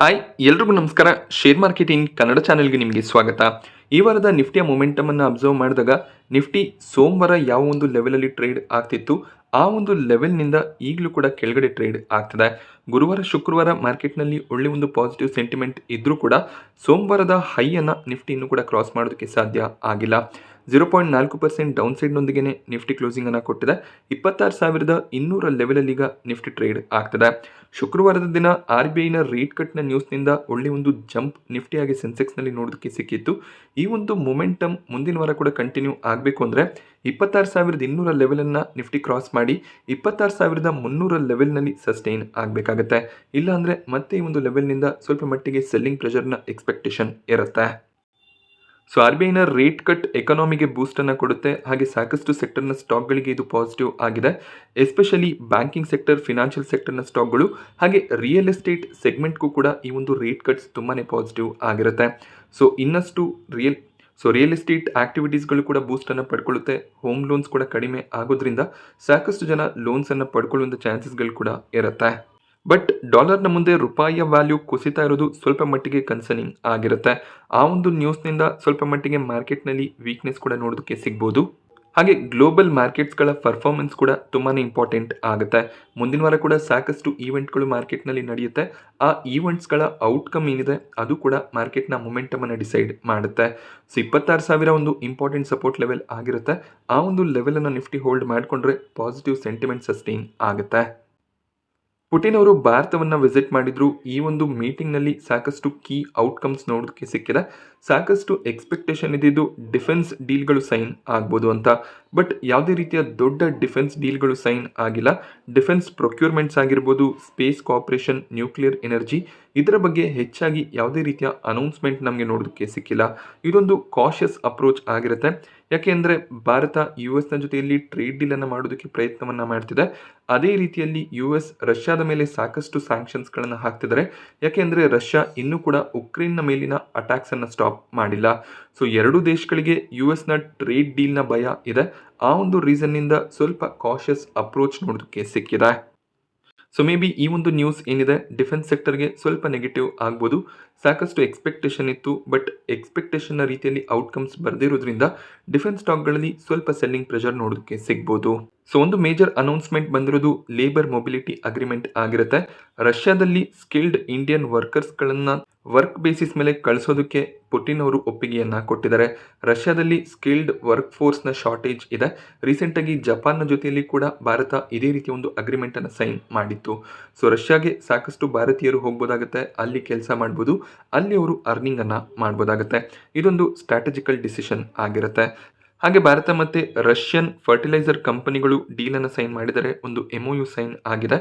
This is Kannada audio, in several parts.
ಹಾಯ್ ಎಲ್ರಿಗೂ ನಮಸ್ಕಾರ. ಶೇರ್ ಮಾರ್ಕೆಟ್ ಇನ್ ಕನ್ನಡ ಚಾನೆಲ್ಗೆ ನಿಮಗೆ ಸ್ವಾಗತ. ಈ ವಾರದ ನಿಫ್ಟಿಯ ಮೊಮೆಂಟಮ್ ಅನ್ನು ಅಬ್ಸರ್ವ್ ಮಾಡಿದಾಗ ನಿಫ್ಟಿ ಸೋಮವಾರ ಯಾವ ಒಂದು ಲೆವೆಲಲ್ಲಿ ಟ್ರೇಡ್ ಆಗ್ತಿತ್ತು ಆ ಒಂದು ಲೆವೆಲ್ನಿಂದ ಈಗಲೂ ಕೂಡ ಕೆಳಗಡೆ ಟ್ರೇಡ್ ಆಗ್ತದೆ. ಗುರುವಾರ ಶುಕ್ರವಾರ ಮಾರ್ಕೆಟ್ನಲ್ಲಿ ಒಳ್ಳೆ ಒಂದು ಪಾಸಿಟಿವ್ ಸೆಂಟಿಮೆಂಟ್ ಇದ್ರೂ ಕೂಡ ಸೋಮವಾರದ ಹೈಯನ್ನು ನಿಫ್ಟಿ ಇನ್ನೂ ಕೂಡ ಕ್ರಾಸ್ ಮಾಡೋದಕ್ಕೆ ಸಾಧ್ಯ ಆಗಿಲ್ಲ. 0.4% ಡೌನ್ ಸೈಡ್ನೊಂದಿಗೆ ನಿಫ್ಟಿ ಕ್ಲೋಸಿಂಗನ್ನು ಕೊಟ್ಟಿದೆ. 26,200 ಲೆವೆಲಲ್ಲಿ ಈಗ ನಿಫ್ಟಿ ಟ್ರೇಡ್ ಆಗ್ತದೆ. ಶುಕ್ರವಾರದ ದಿನ RBIನ ರೇಟ್ ಕಟ್ನ ನ್ಯೂಸ್ನಿಂದ ಒಳ್ಳೆ ಒಂದು ಜಂಪ್ ನಿಫ್ಟಿ ಹಾಗೆ ಸೆನ್ಸೆಕ್ಸ್ನಲ್ಲಿ ನೋಡೋದಕ್ಕೆ ಸಿಕ್ಕಿತ್ತು. ಈ ಒಂದು ಮೊಮೆಂಟಮ್ ಮುಂದಿನ ವಾರ ಕೂಡ ಕಂಟಿನ್ಯೂ ಆಗಬೇಕು ಅಂದರೆ 26,200 ಲೆವೆಲನ್ನು ನಿಫ್ಟಿ ಕ್ರಾಸ್ ಮಾಡಿ 26,300 ಲೆವೆಲ್ನಲ್ಲಿ ಸಸ್ಟೈನ್ ಆಗಬೇಕಾಗತ್ತೆ. ಇಲ್ಲಾಂದರೆ ಮತ್ತೆ ಈ ಒಂದು ಲೆವೆಲ್ನಿಂದ ಸ್ವಲ್ಪ ಮಟ್ಟಿಗೆ ಸೆಲ್ಲಿಂಗ್ ಪ್ರೆಷರ್ನ ಎಕ್ಸ್ಪೆಕ್ಟೇಷನ್ ಇರುತ್ತೆ. ಸೊ RBIನ ರೇಟ್ ಕಟ್ ಎಕಾನಮಿಗೆ ಬೂಸ್ಟನ್ನು ಕೊಡುತ್ತೆ. ಹಾಗೆ ಸಾಕಷ್ಟು ಸೆಕ್ಟರ್ನ ಸ್ಟಾಕ್ಗಳಿಗೆ ಇದು ಪಾಸಿಟಿವ್ ಆಗಿದೆ. ಎಸ್ಪೆಷಲಿ ಬ್ಯಾಂಕಿಂಗ್ ಸೆಕ್ಟರ್, ಫಿನಾನ್ಷಿಯಲ್ ಸೆಕ್ಟರ್ನ ಸ್ಟಾಕ್ಗಳು ಹಾಗೆ ರಿಯಲ್ ಎಸ್ಟೇಟ್ ಸೆಗ್ಮೆಂಟ್ಗೂ ಕೂಡ ಈ ಒಂದು ರೇಟ್ ಕಟ್ಸ್ ತುಂಬಾ ಪಾಸಿಟಿವ್ ಆಗಿರುತ್ತೆ. ಸೊ ಇನ್ನಷ್ಟು ರಿಯಲ್ ಎಸ್ಟೇಟ್ ಆಕ್ಟಿವಿಟೀಸ್ಗಳು ಕೂಡ ಬೂಸ್ಟನ್ನು ಪಡ್ಕೊಳ್ಳುತ್ತೆ. ಹೋಮ್ ಲೋನ್ಸ್ ಕೂಡ ಕಡಿಮೆ ಆಗೋದ್ರಿಂದ ಸಾಕಷ್ಟು ಜನ ಲೋನ್ಸನ್ನು ಪಡ್ಕೊಳ್ಳುವಂಥ ಚಾನ್ಸಸ್ಗಳು ಕೂಡ ಇರುತ್ತೆ. ಬಟ್ ಡಾಲರ್ನ ಮುಂದೆ ರೂಪಾಯಿಯ ವ್ಯಾಲ್ಯೂ ಕುಸಿತಾ ಇರೋದು ಸ್ವಲ್ಪ ಮಟ್ಟಿಗೆ ಕನ್ಸರ್ನಿಂಗ್ ಆಗಿರುತ್ತೆ. ಆ ಒಂದು ನ್ಯೂಸ್ನಿಂದ ಸ್ವಲ್ಪ ಮಟ್ಟಿಗೆ ಮಾರ್ಕೆಟ್ನಲ್ಲಿ ವೀಕ್ನೆಸ್ ಕೂಡ ನೋಡೋದಕ್ಕೆ ಸಿಗ್ಬೋದು. ಹಾಗೆ ಗ್ಲೋಬಲ್ ಮಾರ್ಕೆಟ್ಸ್ಗಳ ಪರ್ಫಾರ್ಮೆನ್ಸ್ ಕೂಡ ತುಂಬಾ ಇಂಪಾರ್ಟೆಂಟ್ ಆಗುತ್ತೆ. ಮುಂದಿನ ವಾರ ಕೂಡ ಸಾಕಷ್ಟು ಈವೆಂಟ್ಗಳು ಮಾರ್ಕೆಟ್ನಲ್ಲಿ ನಡೆಯುತ್ತೆ. ಆ ಈವೆಂಟ್ಸ್ಗಳ ಔಟ್ಕಮ್ ಏನಿದೆ ಅದು ಕೂಡ ಮಾರ್ಕೆಟ್ನ ಮೊಮೆಂಟಮನ್ನು ಡಿಸೈಡ್ ಮಾಡುತ್ತೆ. ಸೊ 26,000 ಒಂದು ಇಂಪಾರ್ಟೆಂಟ್ ಸಪೋರ್ಟ್ ಲೆವೆಲ್ ಆಗಿರುತ್ತೆ. ಆ ಒಂದು ಲೆವೆಲನ್ನು ನಿಫ್ಟಿ ಹೋಲ್ಡ್ ಮಾಡಿಕೊಂಡ್ರೆ ಪಾಸಿಟಿವ್ ಸೆಂಟಿಮೆಂಟ್ ಸಸ್ಟೈನ್ ಆಗುತ್ತೆ. ಪುಟಿನ್ ಅವರು ಭಾರತವನ್ನು ವಿಸಿಟ್ ಮಾಡಿದ್ರು. ಈ ಒಂದು ಮೀಟಿಂಗ್ನಲ್ಲಿ ಸಾಕಷ್ಟು ಕೀ ಔಟ್ಕಮ್ಸ್ ನೋಡೋದಕ್ಕೆ ಸಿಕ್ಕಿದೆ. ಸಾಕಷ್ಟು ಎಕ್ಸ್ಪೆಕ್ಟೇಷನ್ ಇದ್ದಿದ್ದು ಡಿಫೆನ್ಸ್ ಡೀಲ್ಗಳು ಸೈನ್ ಆಗ್ಬೋದು ಅಂತ. ಬಟ್ ಯಾವುದೇ ರೀತಿಯ ದೊಡ್ಡ ಡಿಫೆನ್ಸ್ ಡೀಲ್ಗಳು ಸೈನ್ ಆಗಿಲ್ಲ. ಡಿಫೆನ್ಸ್ ಪ್ರೊಕ್ಯೂರ್ಮೆಂಟ್ಸ್ ಆಗಿರ್ಬೋದು, ಸ್ಪೇಸ್ ಕೋಆಪರೇಷನ್, ನ್ಯೂಕ್ಲಿಯರ್ ಎನರ್ಜಿ ಇದರ ಬಗ್ಗೆ ಹೆಚ್ಚಾಗಿ ಯಾವುದೇ ರೀತಿಯ ಅನೌನ್ಸ್ಮೆಂಟ್ ನಮಗೆ ನೋಡೋದಕ್ಕೆ ಸಿಕ್ಕಿಲ್ಲ. ಇದೊಂದು ಕಾಷಿಯಸ್ ಅಪ್ರೋಚ್ ಆಗಿರುತ್ತೆ. ಯಾಕೆಂದರೆ ಭಾರತ US ಜೊತೆಯಲ್ಲಿ ಟ್ರೇಡ್ ಡೀಲನ್ನು ಮಾಡೋದಕ್ಕೆ ಪ್ರಯತ್ನವನ್ನು ಮಾಡ್ತಿದೆ. ಅದೇ ರೀತಿಯಲ್ಲಿ US ರಷ್ಯಾದ ಮೇಲೆ ಸಾಕಷ್ಟು ಸ್ಯಾಂಕ್ಷನ್ಸ್ಗಳನ್ನು ಹಾಕ್ತಿದ್ದಾರೆ. ಯಾಕೆಂದರೆ ರಷ್ಯಾ ಇನ್ನೂ ಕೂಡ ಉಕ್ರೇನ್ನ ಮೇಲಿನ ಅಟ್ಯಾಕ್ಸನ್ನು ಸ್ಟಾಪ್ ಮಾಡಿಲ್ಲ. ಸೊ ಎರಡೂ ದೇಶಗಳಿಗೆ USನ ಟ್ರೇಡ್ ಡೀಲ್ನ ಭಯ ಇದೆ. ಆ ಒಂದು ರೀಸನ್ನಿಂದ ಸ್ವಲ್ಪ ಕಾಷಿಯಸ್ ಅಪ್ರೋಚ್ ನೋಡೋದಕ್ಕೆ ಸಿಕ್ಕಿದೆ. ಸೊ ಮೇ ಬಿ ಈ ಒಂದು ನ್ಯೂಸ್ ಏನಿದೆ ಡಿಫೆನ್ಸ್ ಸೆಕ್ಟರ್ಗೆ ಸ್ವಲ್ಪ ನೆಗೆಟಿವ್ ಆಗ್ಬೋದು. ಸಾಕಷ್ಟು ಎಕ್ಸ್ಪೆಕ್ಟೇಷನ್ ಇತ್ತು, ಬಟ್ ಎಕ್ಸ್ಪೆಕ್ಟೇಷನ್ನ ರೀತಿಯಲ್ಲಿ ಔಟ್ಕಮ್ಸ್ ಬರ್ದಿರೋದ್ರಿಂದ ಡಿಫೆನ್ಸ್ ಸ್ಟಾಕ್ಗಳಲ್ಲಿ ಸ್ವಲ್ಪ ಸೆಲ್ಲಿಂಗ್ ಪ್ರೆಷರ್ ನೋಡೋದಕ್ಕೆ ಸಿಗ್ಬೋದು. ಸೊ ಒಂದು ಮೇಜರ್ ಅನೌನ್ಸ್ಮೆಂಟ್ ಬಂದಿರೋದು ಲೇಬರ್ ಮೊಬಿಲಿಟಿ ಅಗ್ರಿಮೆಂಟ್ ಆಗಿರುತ್ತೆ. ರಷ್ಯಾದಲ್ಲಿ ಸ್ಕಿಲ್ಡ್ ಇಂಡಿಯನ್ ವರ್ಕರ್ಸ್ಗಳನ್ನು ವರ್ಕ್ ಬೇಸಿಸ್ ಮೇಲೆ ಕಳಿಸೋದಕ್ಕೆ ಪುಟಿನ್ ಅವರು ಒಪ್ಪಿಗೆಯನ್ನು ಕೊಟ್ಟಿದ್ದಾರೆ. ರಷ್ಯಾದಲ್ಲಿ ಸ್ಕಿಲ್ಡ್ ವರ್ಕ್ ಫೋರ್ಸ್ನ ಶಾರ್ಟೇಜ್ ಇದೆ. ರೀಸೆಂಟಾಗಿ ಜಪಾನ್ನ ಜೊತೆಯಲ್ಲಿ ಕೂಡ ಭಾರತ ಇದೇ ರೀತಿಯ ಒಂದು ಅಗ್ರಿಮೆಂಟನ್ನು ಸೈನ್ ಮಾಡಿತ್ತು. ಸೊ ರಷ್ಯಾಗೆ ಸಾಕಷ್ಟು ಭಾರತೀಯರು ಹೋಗ್ಬೋದಾಗುತ್ತೆ, ಅಲ್ಲಿ ಕೆಲಸ ಮಾಡ್ಬೋದು, ಅಲ್ಲಿ ಅವರು ಅರ್ನಿಂಗನ್ನು ಮಾಡ್ಬೋದಾಗುತ್ತೆ. ಇದೊಂದು ಸ್ಟ್ರಾಟಜಿಕಲ್ ಡಿಸಿಷನ್ ಆಗಿರುತ್ತೆ. ಹಾಗೆ ಭಾರತ ಮತ್ತು ರಷ್ಯನ್ ಫರ್ಟಿಲೈಸರ್ ಕಂಪನಿಗಳು ಡೀಲನ್ನು ಸೈನ್ ಮಾಡಿದರೆ ಒಂದು MOU ಸೈನ್ ಆಗಿದೆ.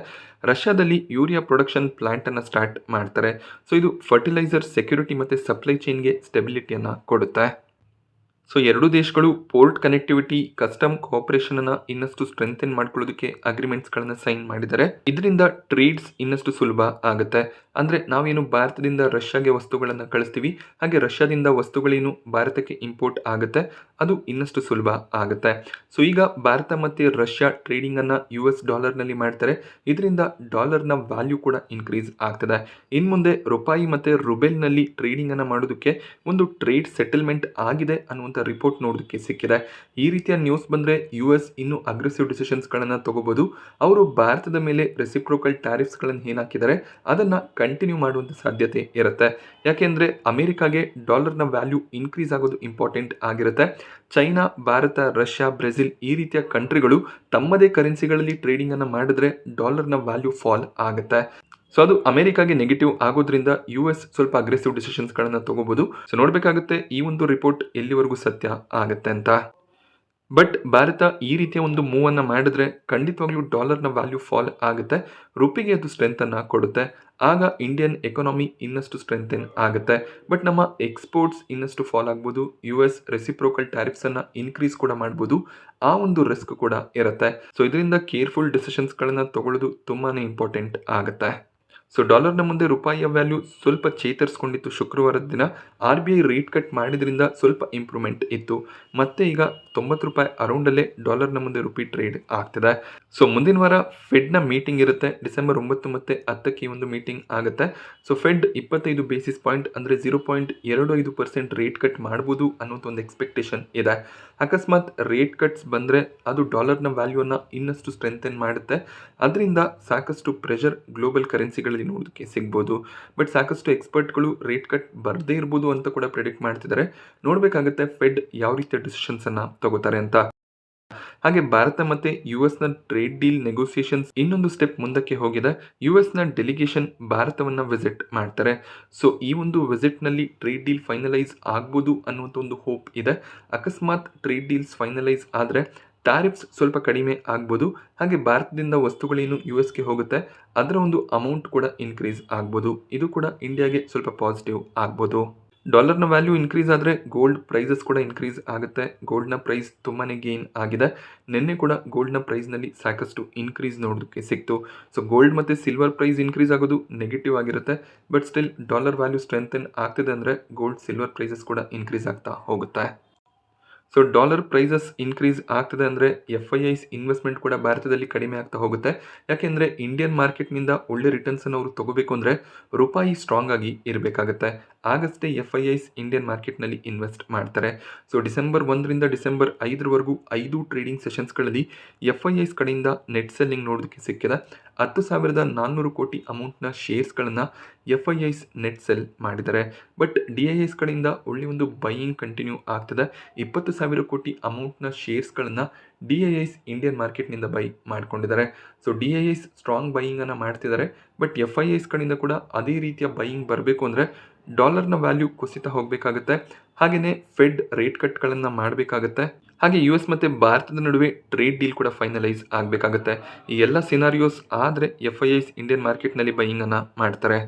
ರಷ್ಯಾದಲ್ಲಿ ಯೂರಿಯಾ ಪ್ರೊಡಕ್ಷನ್ ಪ್ಲಾಂಟನ್ನು ಸ್ಟಾರ್ಟ್ ಮಾಡ್ತಾರೆ. ಸೊ ಇದು ಫರ್ಟಿಲೈಸರ್ ಸೆಕ್ಯೂರಿಟಿ ಮತ್ತು ಸಪ್ಲೈ ಚೈನ್ಗೆ ಸ್ಟೆಬಿಲಿಟಿಯನ್ನು ಕೊಡುತ್ತೆ. ಸೊ ಎರಡೂ ದೇಶಗಳು ಪೋರ್ಟ್ ಕನೆಕ್ಟಿವಿಟಿ, ಕಸ್ಟಮ್ ಕೋಆಪರೇಷನನ್ನು ಇನ್ನಷ್ಟು ಸ್ಟ್ರೆಂಥೆನ್ ಮಾಡ್ಕೊಳ್ಳೋದಕ್ಕೆ ಅಗ್ರಿಮೆಂಟ್ಸ್ಗಳನ್ನು ಸೈನ್ ಮಾಡಿದ್ದಾರೆ. ಇದರಿಂದ ಟ್ರೇಡ್ಸ್ ಇನ್ನಷ್ಟು ಸುಲಭ ಆಗುತ್ತೆ. ಅಂದರೆ ನಾವೇನು ಭಾರತದಿಂದ ರಷ್ಯಾಗೆ ವಸ್ತುಗಳನ್ನು ಕಳಿಸ್ತೀವಿ, ಹಾಗೆ ರಷ್ಯಾದಿಂದ ವಸ್ತುಗಳೇನು ಭಾರತಕ್ಕೆ ಇಂಪೋರ್ಟ್ ಆಗುತ್ತೆ, ಅದು ಇನ್ನಷ್ಟು ಸುಲಭ ಆಗುತ್ತೆ. ಸೊ ಈಗ ಭಾರತ ಮತ್ತು ರಷ್ಯಾ ಟ್ರೇಡಿಂಗನ್ನು US ಡಾಲರ್ನಲ್ಲಿ ಮಾಡ್ತಾರೆ. ಇದರಿಂದ ಡಾಲರ್ನ ವ್ಯಾಲ್ಯೂ ಕೂಡ ಇನ್ಕ್ರೀಸ್ ಆಗ್ತದೆ. ಇನ್ನು ಮುಂದೆ ರೂಪಾಯಿ ಮತ್ತು ರುಬೆಲ್ನಲ್ಲಿ ಟ್ರೇಡಿಂಗನ್ನು ಮಾಡೋದಕ್ಕೆ ಒಂದು ಟ್ರೇಡ್ ಸೆಟಲ್ಮೆಂಟ್ ಆಗಿದೆ ಅನ್ನುವಂಥ ರಿಪೋರ್ಟ್ ನೋಡೋದಕ್ಕೆ ಸಿಕ್ಕಿದೆ. ಈ ರೀತಿಯ ನ್ಯೂಸ್ ಬಂದರೆ US ಇನ್ನೂ ಅಗ್ರೆಸಿವ್ ಡಿಸಿಷನ್ಸ್ಗಳನ್ನು ತಗೋಬಹುದು. ಅವರು ಭಾರತದ ಮೇಲೆ ರೆಸಿಪ್ರೋಕಲ್ ಟ್ಯಾರಿಫ್ಸ್ಗಳನ್ನು ಏನು ಹಾಕಿದ್ದಾರೆ ಅದನ್ನು ಕಂಟಿನ್ಯೂ ಮಾಡುವಂಥ ಸಾಧ್ಯತೆ ಇರುತ್ತೆ. ಯಾಕೆಂದರೆ ಅಮೆರಿಕಾಗೆ ಡಾಲರ್ನ ವ್ಯಾಲ್ಯೂ ಇನ್ಕ್ರೀಸ್ ಆಗೋದು ಇಂಪಾರ್ಟೆಂಟ್ ಆಗಿರುತ್ತೆ. ಚೈನಾ, ಭಾರತ, ರಷ್ಯಾ, ಬ್ರೆಜಿಲ್ ಈ ರೀತಿಯ ಕಂಟ್ರಿಗಳು ತಮ್ಮದೇ ಕರೆನ್ಸಿಗಳಲ್ಲಿ ಟ್ರೇಡಿಂಗನ್ನು ಮಾಡಿದ್ರೆ ಡಾಲರ್ನ ವ್ಯಾಲ್ಯೂ ಫಾಲ್ ಆಗುತ್ತೆ. ಸೊ ಅದು ಅಮೆರಿಕಾಗೆ ನೆಗೆಟಿವ್ ಆಗೋದ್ರಿಂದ US ಸ್ವಲ್ಪ ಅಗ್ರೆಸಿವ್ ಡಿಸಿಷನ್ಸ್ಗಳನ್ನು ತಗೋಬಹುದು. ಸೊ ನೋಡಬೇಕಾಗುತ್ತೆ ಈ ಒಂದು ರಿಪೋರ್ಟ್ ಎಲ್ಲಿವರೆಗೂ ಸತ್ಯ ಆಗುತ್ತೆ ಅಂತ. ಬಟ್ ಭಾರತ ಈ ರೀತಿಯ ಒಂದು ಮೂವನ್ನು ಮಾಡಿದ್ರೆ ಖಂಡಿತವಾಗ್ಲೂ ಡಾಲರ್ನ ವ್ಯಾಲ್ಯೂ ಫಾಲ್ ಆಗುತ್ತೆ. ರುಪಿಗೆ ಅದು ಸ್ಟ್ರೆಂತನ್ನು ಕೊಡುತ್ತೆ. ಆಗ ಇಂಡಿಯನ್ ಎಕಾನಮಿ ಇನ್ನಷ್ಟು ಸ್ಟ್ರೆಂಥೆನ್ ಆಗುತ್ತೆ. ಬಟ್ ನಮ್ಮ ಎಕ್ಸ್ಪೋರ್ಟ್ಸ್ ಇನ್ನಷ್ಟು ಫಾಲ್ ಆಗ್ಬೋದು. US ರೆಸಿಪ್ರೋಕಲ್ ಟ್ಯಾರಿಫ್ಸನ್ನು ಇನ್ಕ್ರೀಸ್ ಕೂಡ ಮಾಡ್ಬೋದು. ಆ ಒಂದು ರಿಸ್ಕ್ ಕೂಡ ಇರುತ್ತೆ. ಸೊ ಇದರಿಂದ ಕೇರ್ಫುಲ್ ಡಿಸಿಷನ್ಸ್ಗಳನ್ನು ತಗೊಳ್ಳೋದು ತುಂಬಾ ಇಂಪಾರ್ಟೆಂಟ್ ಆಗುತ್ತೆ. ಸೊ ಡಾಲರ್ನ ಮುಂದೆ ರೂಪಾಯಿಯ ವ್ಯಾಲ್ಯೂ ಸ್ವಲ್ಪ ಚೇತರಿಸ್ಕೊಂಡಿತ್ತು ಶುಕ್ರವಾರದ ದಿನ. RBI ರೇಟ್ ಕಟ್ ಮಾಡಿದ್ರಿಂದ ಸ್ವಲ್ಪ ಇಂಪ್ರೂವ್ಮೆಂಟ್ ಇತ್ತು. ಮತ್ತೆ ಈಗ 90 ರೂಪಾಯಿ ಅರೌಂಡಲ್ಲೇ ಡಾಲರ್ನ ಮುಂದೆ ರುಪಿ ಟ್ರೇಡ್ ಆಗ್ತಿದೆ. ಸೊ ಮುಂದಿನ ವಾರ ಫೆಡ್ನ ಮೀಟಿಂಗ್ ಇರುತ್ತೆ. ಡಿಸೆಂಬರ್ 9 ಮತ್ತು 10ಕ್ಕೆ ಈ ಒಂದು ಮೀಟಿಂಗ್ ಆಗುತ್ತೆ. ಸೊ ಫೆಡ್ 25 ಬೇಸಿಸ್ ಪಾಯಿಂಟ್ ಅಂದರೆ 0.25% ರೇಟ್ ಕಟ್ ಮಾಡ್ಬೋದು ಅನ್ನೋದು ಒಂದು ಎಕ್ಸ್ಪೆಕ್ಟೇಷನ್ ಇದೆ. ಅಕಸ್ಮಾತ್ ರೇಟ್ ಕಟ್ಸ್ ಬಂದರೆ ಅದು ಡಾಲರ್ನ ವ್ಯಾಲ್ಯೂನ ಇನ್ನಷ್ಟು ಸ್ಟ್ರೆಂಥೆನ್ ಮಾಡುತ್ತೆ. ಅದರಿಂದ ಸಾಕಷ್ಟು ಪ್ರೆಷರ್ ಗ್ಲೋಬಲ್ ಕರೆನ್ಸಿಗಳಲ್ಲಿ ನೋಡೋದಕ್ಕೆ ಸಿಗ್ಬೋದು. ಬಟ್ ಸಾಕಷ್ಟು ಎಕ್ಸ್ಪರ್ಟ್ಗಳು ರೇಟ್ ಕಟ್ ಬರದೇ ಇರ್ಬೋದು ಅಂತ ಕೂಡ ಪ್ರೆಡಿಕ್ಟ್ ಮಾಡ್ತಿದ್ದಾರೆ. ನೋಡಬೇಕಾಗುತ್ತೆ ಫೆಡ್ ಯಾವ ರೀತಿಯ ಡಿಸಿಷನ್ಸನ್ನು ತಗೋತಾರೆ ಅಂತ. ಹಾಗೆ ಭಾರತ ಮತ್ತು US ನ ಟ್ರೇಡ್ ಡೀಲ್ ನೆಗೋಸಿಯೇಷನ್ಸ್ ಇನ್ನೊಂದು ಸ್ಟೆಪ್ ಮುಂದಕ್ಕೆ ಹೋಗಿದೆ. US ನ ಡೆಲಿಗೇಷನ್ ಭಾರತವನ್ನು ವಿಸಿಟ್ ಮಾಡ್ತಾರೆ. ಸೊ ಈ ಒಂದು ವಿಸಿಟ್ನಲ್ಲಿ ಟ್ರೇಡ್ ಡೀಲ್ ಫೈನಲೈಸ್ ಆಗ್ಬೋದು ಅನ್ನುವಂಥ ಒಂದು ಹೋಪ್ ಇದೆ. ಅಕಸ್ಮಾತ್ ಟ್ರೇಡ್ ಡೀಲ್ಸ್ ಫೈನಲೈಸ್ ಆದರೆ ಟ್ಯಾರಿಫ್ಸ್ ಸ್ವಲ್ಪ ಕಡಿಮೆ ಆಗ್ಬೋದು. ಹಾಗೆ ಭಾರತದಿಂದ ವಸ್ತುಗಳೇನು USಗೆ ಹೋಗುತ್ತೆ ಅದರ ಒಂದು ಅಮೌಂಟ್ ಕೂಡ ಇನ್ಕ್ರೀಸ್ ಆಗ್ಬೋದು. ಇದು ಕೂಡ ಇಂಡಿಯಾಗೆ ಸ್ವಲ್ಪ ಪಾಸಿಟಿವ್ ಆಗ್ಬೋದು. ಡಾಲರ್ನ ವ್ಯಾಲ್ಯೂ ಇನ್ಕ್ರೀಸ್ ಆದರೆ ಗೋಲ್ಡ್ ಪ್ರೈಸಸ್ ಕೂಡ ಇನ್ಕ್ರೀಸ್ ಆಗುತ್ತೆ. ಗೋಲ್ಡ್ನ ಪ್ರೈಸ್ ತುಂಬಾ ಗೇನ್ ಆಗಿದೆ. ನಿನ್ನೆ ಕೂಡ ಗೋಲ್ಡ್ನ ಪ್ರೈಸ್ನಲ್ಲಿ ಸಾಕಷ್ಟು ಇನ್ಕ್ರೀಸ್ ನೋಡೋದಕ್ಕೆ ಸಿಕ್ತು. ಸೊ ಗೋಲ್ಡ್ ಮತ್ತು ಸಿಲ್ವರ್ ಪ್ರೈಸ್ ಇನ್ಕ್ರೀಸ್ ಆಗೋದು ನೆಗೆಟಿವ್ ಆಗಿರುತ್ತೆ. But still dollar value strengthen ಆಗ್ತಿದೆ ಅಂದರೆ ಗೋಲ್ಡ್ ಸಿಲ್ವರ್ ಪ್ರೈಸಸ್ ಕೂಡ ಇನ್ಕ್ರೀಸ್ ಆಗ್ತಾ ಹೋಗುತ್ತೆ. ಸೊ ಡಾಲರ್ ಪ್ರೈಸಸ್ ಇನ್ಕ್ರೀಸ್ ಆಗ್ತದೆ ಅಂದರೆ FIIs ಇನ್ವೆಸ್ಟ್ಮೆಂಟ್ ಕೂಡ ಭಾರತದಲ್ಲಿ ಕಡಿಮೆ ಆಗ್ತಾ ಹೋಗುತ್ತೆ. ಯಾಕೆಂದರೆ ಇಂಡಿಯನ್ ಮಾರ್ಕೆಟ್ನಿಂದ ಒಳ್ಳೆ ರಿಟರ್ನ್ಸನ್ನು ಅವರು ತಗೋಬೇಕು ಅಂದರೆ ರೂಪಾಯಿ ಸ್ಟ್ರಾಂಗ್ ಆಗಿ ಇರಬೇಕಾಗತ್ತೆ. ಆಗಷ್ಟೇ FIIs ಇಂಡಿಯನ್ ಮಾರ್ಕೆಟ್ನಲ್ಲಿ ಇನ್ವೆಸ್ಟ್ ಮಾಡ್ತಾರೆ. ಸೊ ಡಿಸೆಂಬರ್ 1ರಿಂದ ಡಿಸೆಂಬರ್ 5ರವರೆಗೂ 5 ಟ್ರೇಡಿಂಗ್ ಸೆಷನ್ಸ್ಗಳಲ್ಲಿ FIIs ಕಡೆಯಿಂದ ನೆಟ್ ಸೆಲ್ಲಿಂಗ್ ನೋಡೋದಕ್ಕೆ ಸಿಕ್ಕಿದೆ. 10,400 ಕೋಟಿ ಅಮೌಂಟ್ನ ಶೇರ್ಸ್ಗಳನ್ನು FIIs ನೆಟ್ ಸೆಲ್ ಮಾಡಿದ್ದಾರೆ. ಬಟ್ DIIs ಕಡೆಯಿಂದ ಒಳ್ಳೆ ಒಂದು ಬೈಯಿಂಗ್ ಕಂಟಿನ್ಯೂ ಆಗ್ತದೆ. 20,000 ಕೋಟಿ ಅಮೌಂಟ್ನ ಶೇರ್ಸ್ಗಳನ್ನು DIIs ಇಂಡಿಯನ್ ಮಾರ್ಕೆಟ್ನಿಂದ ಬೈ ಮಾಡ್ಕೊಂಡಿದ್ದಾರೆ. ಸೊ DIIs ಸ್ಟ್ರಾಂಗ್ ಬೈಯಿಂಗನ್ನು ಮಾಡ್ತಿದ್ದಾರೆ. ಬಟ್ FIIs ಕಡೆಯಿಂದ ಕೂಡ ಅದೇ ರೀತಿಯ ಬೈಯಿಂಗ್ ಬರಬೇಕು ಅಂದರೆ ಡಾಲರ್ನ ವ್ಯಾಲ್ಯೂ ಕುಸಿತ ಹೋಗಬೇಕಾಗುತ್ತೆ. ಹಾಗೆಯೇ ಫೆಡ್ ರೇಟ್ ಕಟ್ಗಳನ್ನು ಮಾಡಬೇಕಾಗುತ್ತೆ. ಹಾಗೆ US ಮತ್ತು ಭಾರತದ ನಡುವೆ ಟ್ರೇಡ್ ಡೀಲ್ ಕೂಡ ಫೈನಲೈಸ್ ಆಗಬೇಕಾಗುತ್ತೆ. ಈ ಎಲ್ಲ ಸಿನಾರಿಯೋಸ್ ಆದರೆ FIIs ಇಂಡಿಯನ್ ಮಾರ್ಕೆಟ್ನಲ್ಲಿ ಬೈಯಿಂಗನ್ನು ಮಾಡ್ತಾರೆ.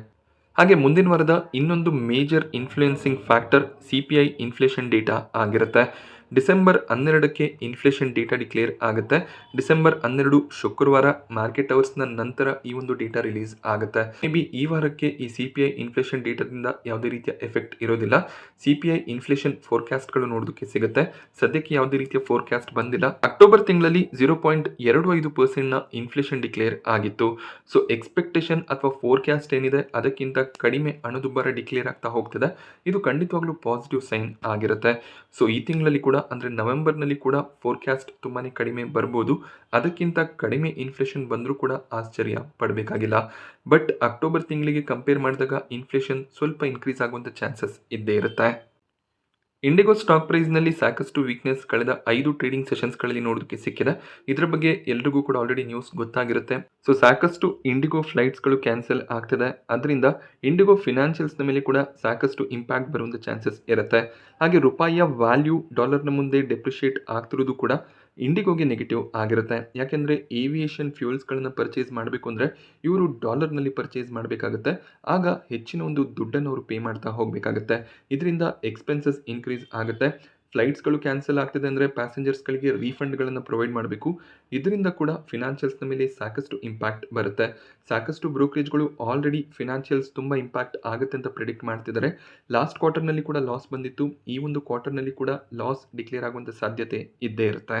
ಹಾಗೆ ಮುಂದಿನ ವಾರದ ಇನ್ನೊಂದು major influencing factor CPI inflation data ಆಗಿರುತ್ತೆ. ಡಿಸೆಂಬರ್ 12ಕ್ಕೆ ಇನ್ಫ್ಲೇಷನ್ ಡೇಟಾ ಡಿಕ್ಲೇರ್ ಆಗುತ್ತೆ. ಡಿಸೆಂಬರ್ 12 ಶುಕ್ರವಾರ ಮಾರ್ಕೆಟ್ ಅವರ್ಸ್ನ ನಂತರ ಈ ಒಂದು ಡೇಟಾ ರಿಲೀಸ್ ಆಗುತ್ತೆ. ಮೇ ಬಿ ಈ ವಾರಕ್ಕೆ ಈ CPI ಇನ್ಫ್ಲೇಷನ್ ಡೇಟಾದಿಂದ ಯಾವುದೇ ರೀತಿಯ ಎಫೆಕ್ಟ್ ಇರೋದಿಲ್ಲ. CPI ಇನ್ಫ್ಲೇಷನ್ ಫೋರ್ಕಾಸ್ಟ್ಗಳು ನೋಡೋದಕ್ಕೆ ಸಿಗುತ್ತೆ. ಸದ್ಯಕ್ಕೆ ಯಾವುದೇ ರೀತಿಯ ಫೋರ್ಕಾಸ್ಟ್ ಬಂದಿಲ್ಲ. ಅಕ್ಟೋಬರ್ ತಿಂಗಳಲ್ಲಿ 0.25%ನ ಇನ್ಫ್ಲೇಷನ್ ಡಿಕ್ಲೇರ್ ಆಗಿತ್ತು. ಸೊ ಎಕ್ಸ್ಪೆಕ್ಟೇಷನ್ ಅಥವಾ ಫೋರ್ಕಾಸ್ಟ್ ಏನಿದೆ ಅದಕ್ಕಿಂತ ಕಡಿಮೆ ಹಣದುಬ್ಬರ ಡಿಕ್ಲೇರ್ ಆಗ್ತಾ ಹೋಗ್ತದೆ. ಇದು ಖಂಡಿತವಾಗ್ಲೂ ಪಾಸಿಟಿವ್ ಸೈನ್ ಆಗಿರುತ್ತೆ. ಸೊ ಈ ತಿಂಗಳಲ್ಲಿ ಕೂಡ ಅಂದರೆ ನವೆಂಬರ್ನಲ್ಲಿ ಕೂಡ ಫೋರ್ಕಾಸ್ಟ್ ತುಂಬಾ ಕಡಿಮೆ ಬರ್ಬೋದು. ಅದಕ್ಕಿಂತ ಕಡಿಮೆ ಇನ್ಫ್ಲೇಷನ್ ಬಂದರೂ ಕೂಡ ಆಶ್ಚರ್ಯ ಪಡಬೇಕಾಗಿಲ್ಲ. ಬಟ್ ಅಕ್ಟೋಬರ್ ತಿಂಗಳಿಗೆ ಕಂಪೇರ್ ಮಾಡಿದಾಗ ಇನ್ಫ್ಲೇಷನ್ ಸ್ವಲ್ಪ ಇನ್ಕ್ರೀಸ್ ಆಗುವಂಥ ಚಾನ್ಸಸ್ ಇದ್ದೇ ಇರುತ್ತೆ. ಇಂಡಿಗೋ ಸ್ಟಾಕ್ ಪ್ರೈಸ್ನಲ್ಲಿ ಸಾಕಷ್ಟು ವೀಕ್ನೆಸ್ ಕಳೆದ 5 ಟ್ರೇಡಿಂಗ್ ಸೆಷನ್ಸ್ಗಳಲ್ಲಿ ನೋಡೋದಕ್ಕೆ ಸಿಕ್ಕಿದೆ. ಇದರ ಬಗ್ಗೆ ಎಲ್ರಿಗೂ ಕೂಡ ಆಲ್ರೆಡಿ ನ್ಯೂಸ್ ಗೊತ್ತಾಗಿರುತ್ತೆ. ಸೊ ಸಾಕಷ್ಟು ಇಂಡಿಗೋ ಫ್ಲೈಟ್ಸ್ಗಳು ಕ್ಯಾನ್ಸಲ್ ಆಗ್ತಿದೆ. ಅದರಿಂದ ಇಂಡಿಗೋ ಫಿನಾನ್ಷಿಯಲ್ಸ್ನ ಮೇಲೆ ಕೂಡ ಸಾಕಷ್ಟು ಇಂಪ್ಯಾಕ್ಟ್ ಬರುವಂಥ ಚಾನ್ಸಸ್ ಇರುತ್ತೆ. ಹಾಗೆ ರೂಪಾಯಿಯ ವ್ಯಾಲ್ಯೂ ಡಾಲರ್ನ ಮುಂದೆ ಡೆಪ್ರಿಷಿಯೇಟ್ ಆಗ್ತಿರೋದು ಕೂಡ ಇಂಡಿಗೋಗೆ ನೆಗೆಟಿವ್ ಆಗಿರುತ್ತೆ. ಯಾಕೆಂದರೆ ಏವಿಯೇಷನ್ ಫ್ಯೂಲ್ಸ್ಗಳನ್ನು ಪರ್ಚೇಸ್ ಮಾಡಬೇಕು ಅಂದರೆ ಇವರು ಡಾಲರ್ನಲ್ಲಿ ಪರ್ಚೇಸ್ ಮಾಡಬೇಕಾಗುತ್ತೆ. ಆಗ ಹೆಚ್ಚಿನ ಒಂದು ದುಡ್ಡನ್ನು ಅವರು ಪೇ ಮಾಡ್ತಾ ಹೋಗಬೇಕಾಗುತ್ತೆ. ಇದರಿಂದ ಎಕ್ಸ್ಪೆನ್ಸಸ್ ಇನ್ಕ್ರೀಸ್ ಆಗುತ್ತೆ. ಫ್ಲೈಟ್ಸ್ಗಳು ಕ್ಯಾನ್ಸಲ್ ಆಗ್ತಿದೆ ಅಂದರೆ ಪ್ಯಾಸೆಂಜರ್ಸ್ಗಳಿಗೆ ರೀಫಂಡ್ಗಳನ್ನು ಪ್ರೊವೈಡ್ ಮಾಡಬೇಕು. ಇದರಿಂದ ಕೂಡ ಫಿನಾನ್ಷಿಯಲ್ಸ್ನ ಮೇಲೆ ಸಾಕಷ್ಟು ಇಂಪ್ಯಾಕ್ಟ್ ಬರುತ್ತೆ. ಸಾಕಷ್ಟು ಬ್ರೋಕರೇಜ್ಗಳು ಆಲ್ರೆಡಿ ಫಿನಾನ್ಷಿಯಲ್ಸ್ ತುಂಬ ಇಂಪ್ಯಾಕ್ಟ್ ಆಗುತ್ತೆ ಅಂತ ಪ್ರಿಡಿಕ್ಟ್ ಮಾಡ್ತಿದ್ದಾರೆ. ಲಾಸ್ಟ್ ಕ್ವಾರ್ಟರ್ನಲ್ಲಿ ಕೂಡ ಲಾಸ್ ಬಂದಿತ್ತು. ಈ ಒಂದು ಕ್ವಾರ್ಟರ್ನಲ್ಲಿ ಕೂಡ ಲಾಸ್ ಡಿಕ್ಲೇರ್ ಆಗುವಂಥ ಸಾಧ್ಯತೆ ಇದ್ದೇ ಇರುತ್ತೆ.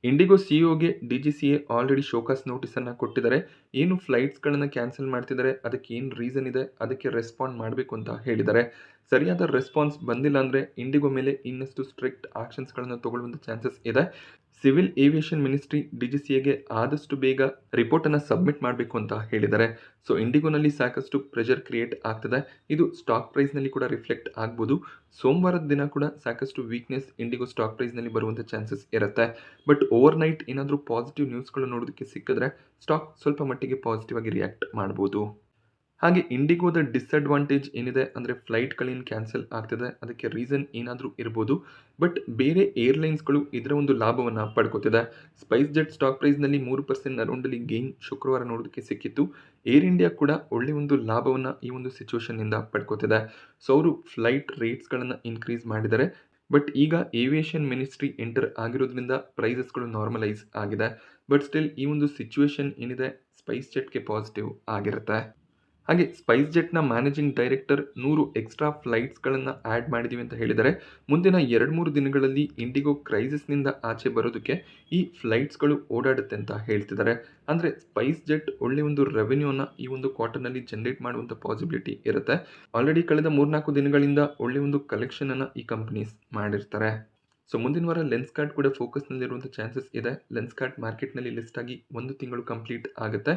ಇಂಡಿಗೋ CEOಗೆ DGCA ಆಲ್ರೆಡಿ ಶೋಕಾಸ್ ನೋಟಿಸನ್ನು ಕೊಟ್ಟಿದ್ದಾರೆ. ಏನು ಫ್ಲೈಟ್ಸ್ಗಳನ್ನು ಕ್ಯಾನ್ಸಲ್ ಮಾಡ್ತಿದ್ದಾರೆ ಅದಕ್ಕೆ ಏನು ರೀಸನ್ ಇದೆ ಅದಕ್ಕೆ ರೆಸ್ಪಾಂಡ್ ಮಾಡಬೇಕು ಅಂತ ಹೇಳಿದ್ದಾರೆ. ಸರಿಯಾದ ರೆಸ್ಪಾನ್ಸ್ ಬಂದಿಲ್ಲ ಅಂದರೆ ಇಂಡಿಗೋ ಮೇಲೆ ಇನ್ನಷ್ಟು ಸ್ಟ್ರಿಕ್ಟ್ ಆಕ್ಷನ್ಸ್ಗಳನ್ನು ತಗೊಳ್ಳುವಂಥ ಚಾನ್ಸಸ್ ಇದೆ. ಸಿವಿಲ್ ಏವಿಯೇಷನ್ ಮಿನಿಸ್ಟ್ರಿ DGCAಗೆ ಆದಷ್ಟು ಬೇಗ ರಿಪೋರ್ಟನ್ನು ಸಬ್ಮಿಟ್ ಮಾಡಬೇಕು ಅಂತ ಹೇಳಿದ್ದಾರೆ. ಸೊ ಇಂಡಿಗೋನಲ್ಲಿ ಸಾಕಷ್ಟು ಪ್ರೆಷರ್ ಕ್ರಿಯೇಟ್ ಆಗ್ತದೆ. ಇದು ಸ್ಟಾಕ್ ಪ್ರೈಸ್ನಲ್ಲಿ ಕೂಡ ರಿಫ್ಲೆಕ್ಟ್ ಆಗ್ಬೋದು. ಸೋಮವಾರದ ದಿನ ಕೂಡ ಸಾಕಷ್ಟು ವೀಕ್ನೆಸ್ ಇಂಡಿಗೋ ಸ್ಟಾಕ್ ಪ್ರೈಸ್ನಲ್ಲಿ ಬರುವಂಥ ಚಾನ್ಸಸ್ ಇರುತ್ತೆ. ಬಟ್ ಓವರ್ ನೈಟ್ ಏನಾದರೂ ಪಾಸಿಟಿವ್ ನ್ಯೂಸ್ಗಳು ನೋಡೋದಕ್ಕೆ ಸಿಕ್ಕಿದ್ರೆ ಸ್ಟಾಕ್ ಸ್ವಲ್ಪ ಮಟ್ಟಿಗೆ ಪಾಸಿಟಿವ್ ಆಗಿ ರಿಯಾಕ್ಟ್ ಮಾಡ್ಬೋದು. ಹಾಗೆ ಇಂಡಿಗೋದ ಡಿಸ್ಅಡ್ವಾಂಟೇಜ್ ಏನಿದೆ ಅಂದರೆ ಫ್ಲೈಟ್ಗಳೇನು ಕ್ಯಾನ್ಸಲ್ ಆಗ್ತಿದೆ ಅದಕ್ಕೆ ರೀಸನ್ ಏನಾದರೂ ಇರ್ಬೋದು. ಬಟ್ ಬೇರೆ ಏರ್ಲೈನ್ಸ್ಗಳು ಇದರ ಒಂದು ಲಾಭವನ್ನು ಪಡ್ಕೋತಿದೆ. ಸ್ಪೈಸ್ ಜೆಟ್ ಸ್ಟಾಕ್ ಪ್ರೈಸ್ನಲ್ಲಿ 3% ಅರೌಂಡಲ್ಲಿ ಗೇನ್ ಶುಕ್ರವಾರ ನೋಡೋದಕ್ಕೆ ಸಿಕ್ಕಿತ್ತು. ಏರ್ ಇಂಡಿಯಾ ಕೂಡ ಒಳ್ಳೆಯ ಒಂದು ಲಾಭವನ್ನು ಈ ಒಂದು ಸಿಚುವೇಷನ್ನಿಂದ ಪಡ್ಕೋತಿದೆ. ಸೊ ಅವರು ಫ್ಲೈಟ್ ರೇಟ್ಸ್ಗಳನ್ನು ಇನ್ಕ್ರೀಸ್ ಮಾಡಿದ್ದಾರೆ. ಬಟ್ ಈಗ ಏವಿಯೇಷನ್ ಮಿನಿಸ್ಟ್ರಿ ಎಂಟರ್ ಆಗಿರೋದ್ರಿಂದ ಪ್ರೈಸಸ್ಗಳು ನಾರ್ಮಲೈಸ್ ಆಗಿದೆ. ಬಟ್ ಸ್ಟಿಲ್ ಈ ಒಂದು ಸಿಚುವೇಷನ್ ಏನಿದೆ ಸ್ಪೈಸ್ ಜೆಟ್ಗೆ ಪಾಸಿಟಿವ್ ಆಗಿರುತ್ತೆ. ಹಾಗೆ ಸ್ಪೈಸ್ ಜೆಟ್ನ ಮ್ಯಾನೇಜಿಂಗ್ ಡೈರೆಕ್ಟರ್ 100 ಎಕ್ಸ್ಟ್ರಾ ಫ್ಲೈಟ್ಸ್ಗಳನ್ನು ಆ್ಯಡ್ ಮಾಡಿದ್ದೀವಿ ಅಂತ ಹೇಳಿದರೆ ಮುಂದಿನ 2-3 ದಿನಗಳಲ್ಲಿ ಇಂಡಿಗೋ ಕ್ರೈಸಿಸ್ನಿಂದ ಆಚೆ ಬರೋದಕ್ಕೆ ಈ ಫ್ಲೈಟ್ಸ್ಗಳು ಓಡಾಡುತ್ತೆ ಅಂತ ಹೇಳ್ತಿದ್ದಾರೆ. ಅಂದರೆ ಸ್ಪೈಸ್ ಜೆಟ್ ಒಳ್ಳೆಯ ಒಂದು ರೆವೆನ್ಯೂನ ಈ ಒಂದು ಕ್ವಾರ್ಟರ್ನಲ್ಲಿ ಜನರೇಟ್ ಮಾಡುವಂಥ ಪಾಸಿಬಿಲಿಟಿ ಇರುತ್ತೆ. ಆಲ್ರೆಡಿ ಕಳೆದ 3-4 ದಿನಗಳಿಂದ ಒಳ್ಳೆಯ ಒಂದು ಕಲೆಕ್ಷನನ್ನು ಈ ಕಂಪನೀಸ್ ಮಾಡಿರ್ತಾರೆ. ಸೊ ಮುಂದಿನ ವಾರ ಲೆನ್ಸ್ ಕಾರ್ಟ್ ಕೂಡ ಫೋಕಸ್ನಲ್ಲಿರುವಂಥ ಚಾನ್ಸಸ್ ಇದೆ. ಲೆನ್ಸ್ ಕಾರ್ಟ್ ಮಾರ್ಕೆಟ್ನಲ್ಲಿ ಲಿಸ್ಟ್ ಆಗಿ 1 ತಿಂಗಳು ಕಂಪ್ಲೀಟ್ ಆಗುತ್ತೆ.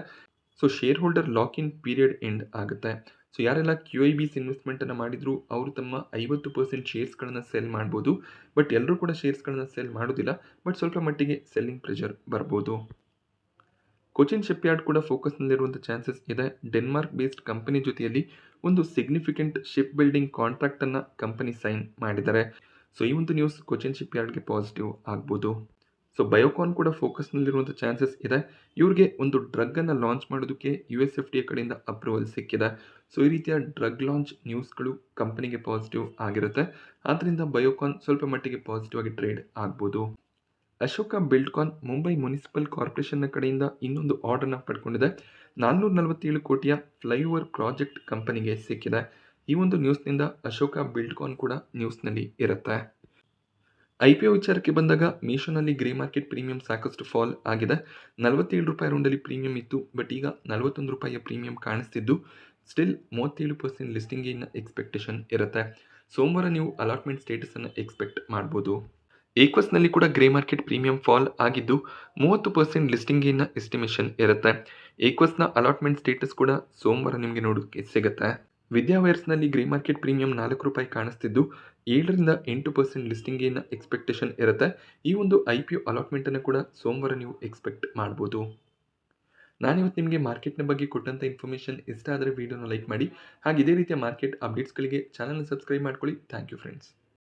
So share holder lock in period end ಆಗುತ್ತೆ. ಸೊ ಯಾರೆಲ್ಲ QIBs ಇನ್ವೆಸ್ಟ್ಮೆಂಟನ್ನು ಮಾಡಿದ್ರು ಅವರು ತಮ್ಮ 50% ಶೇರ್ಸ್ಗಳನ್ನು ಸೆಲ್ ಮಾಡ್ಬೋದು. ಬಟ್ ಎಲ್ಲರೂ ಕೂಡ ಶೇರ್ಸ್ಗಳನ್ನು ಸೆಲ್ ಮಾಡೋದಿಲ್ಲ. ಬಟ್ ಸ್ವಲ್ಪ ಮಟ್ಟಿಗೆ ಸೆಲ್ಲಿಂಗ್ ಪ್ರೆಷರ್ ಬರ್ಬೋದು. ಕೊಚಿನ್ ಶಿಪ್ಯಾರ್ಡ್ ಕೂಡ ಫೋಕಸ್ನಲ್ಲಿರುವಂಥ ಚಾನ್ಸಸ್ ಇದೆ. ಡೆನ್ಮಾರ್ಕ್ ಬೇಸ್ಡ್ ಕಂಪನಿ ಜೊತೆಯಲ್ಲಿ ಒಂದು ಸಿಗ್ನಿಫಿಕೆಂಟ್ ಶಿಪ್ ಬಿಲ್ಡಿಂಗ್ ಕಾಂಟ್ರಾಕ್ಟನ್ನು ಕಂಪನಿ ಸೈನ್ ಮಾಡಿದ್ದಾರೆ. ಸೊ ಈ ಒಂದು ನ್ಯೂಸ್ ಕೊಚಿನ್ ಶಿಪ್ಯಾರ್ಡ್ಗೆ ಪಾಸಿಟಿವ್ ಆಗ್ಬೋದು. ಸೊ ಬಯೋಕಾನ್ ಕೂಡ ಫೋಕಸ್ನಲ್ಲಿರುವಂಥ ಚಾನ್ಸಸ್ ಇದೆ. ಇವ್ರಿಗೆ ಒಂದು ಡ್ರಗ್ಗನ್ನು ಲಾಂಚ್ ಮಾಡೋದಕ್ಕೆ USFDA ಕಡೆಯಿಂದ ಅಪ್ರೂವಲ್ ಸಿಕ್ಕಿದೆ. ಸೊ ಈ ರೀತಿಯ ಡ್ರಗ್ ಲಾಂಚ್ ನ್ಯೂಸ್ಗಳು ಕಂಪನಿಗೆ ಪಾಸಿಟಿವ್ ಆಗಿರುತ್ತೆ. ಆದ್ದರಿಂದ ಬಯೋಕಾನ್ ಸ್ವಲ್ಪ ಮಟ್ಟಿಗೆ ಪಾಸಿಟಿವ್ ಆಗಿ ಟ್ರೇಡ್ ಆಗ್ಬೋದು. ಅಶೋಕ ಬಿಲ್ಡ್ಕಾನ್ ಮುಂಬೈ ಮುನಿಸಿಪಲ್ ಕಾರ್ಪೊರೇಷನ್ನ ಕಡೆಯಿಂದ ಇನ್ನೊಂದು ಆರ್ಡರ್ನ ಪಡ್ಕೊಂಡಿದೆ. 447 ಕೋಟಿಯ ಫ್ಲೈಓವರ್ ಪ್ರಾಜೆಕ್ಟ್ ಕಂಪನಿಗೆ ಸಿಕ್ಕಿದೆ. ಈ ಒಂದು ನ್ಯೂಸ್ನಿಂದ ಅಶೋಕ ಬಿಲ್ಡ್ಕಾನ್ ಕೂಡ ನ್ಯೂಸ್ನಲ್ಲಿ ಇರುತ್ತೆ. IPO ವಿಚಾರಕ್ಕೆ ಬಂದಾಗ ಮೀಶೋನಲ್ಲಿ ಗ್ರೇ ಮಾರ್ಕೆಟ್ ಪ್ರೀಮಿಯಂ ಸಾಕಷ್ಟು ಫಾಲ್ ಆಗಿದೆ. 47 ರೂಪಾಯಿ ರೌಂಡಲ್ಲಿ ಪ್ರೀಮಿಯಂ ಇತ್ತು. ಬಟ್ ಈಗ 41 ರೂಪಾಯಿಯ ಪ್ರೀಮಿಯಂ ಕಾಣಿಸ್ತಿದ್ದು ಸ್ಟಿಲ್ 37% ಲಿಸ್ಟಿಂಗ್ ಗೇನ್ನ ಎಕ್ಸ್ಪೆಕ್ಟೇಷನ್ ಇರುತ್ತೆ. ಸೋಮವಾರ ನೀವು ಅಲಾಟ್ಮೆಂಟ್ ಸ್ಟೇಟಸನ್ನು ಎಕ್ಸ್ಪೆಕ್ಟ್ ಮಾಡ್ಬೋದು. ಏಕ್ವಸ್ನಲ್ಲಿ ಕೂಡ ಗ್ರೇ ಮಾರ್ಕೆಟ್ ಪ್ರೀಮಿಯಂ ಫಾಲ್ ಆಗಿದ್ದು 30% ಲಿಸ್ಟಿಂಗ್ ಗೇನ್ನ ಎಸ್ಟಿಮೇಷನ್ ಇರುತ್ತೆ. ಏಕ್ವಸ್ನ ಅಲಾಟ್ಮೆಂಟ್ ಸ್ಟೇಟಸ್ ಕೂಡ ಸೋಮವಾರ ನಿಮಗೆ ನೋಡೋಕ್ಕೆ ಸಿಗುತ್ತೆ. ವಿದ್ಯಾವೈರ್ಸ್ನಲ್ಲಿ ಗ್ರೇ ಮಾರ್ಕೆಟ್ ಪ್ರೀಮಿಯಂ 4 ರೂಪಾಯಿ ಕಾಣಿಸ್ತಿದ್ದು 7-8% ಲಿಸ್ಟಿಂಗ್ ಗೇನ್ನ ಎಕ್ಸ್ಪೆಕ್ಟೇಷನ್ ಇರುತ್ತೆ. ಈ ಒಂದು IPO ಅಲಾಟ್ಮೆಂಟನ್ನು ಕೂಡ ಸೋಮವಾರ ನೀವು ಎಕ್ಸ್ಪೆಕ್ಟ್ ಮಾಡ್ಬೋದು. ನಾನಿವತ್ತು ನಿಮಗೆ ಮಾರ್ಕೆಟ್ನ ಬಗ್ಗೆ ಕೊಟ್ಟಂಥ ಇನ್ಫಾರ್ಮೇಷನ್ ಇಷ್ಟ ಆದರೆ ವಿಡಿಯೋನ ಲೈಕ್ ಮಾಡಿ. ಹಾಗೆ ಇದೇ ರೀತಿಯ ಮಾರ್ಕೆಟ್ ಅಪ್ಡೇಟ್ಸ್ಗಳಿಗೆ ಚಾನಲ್ನ ಸಬ್ಸ್ಕ್ರೈಬ್ ಮಾಡ್ಕೊಳ್ಳಿ. Thank you friends.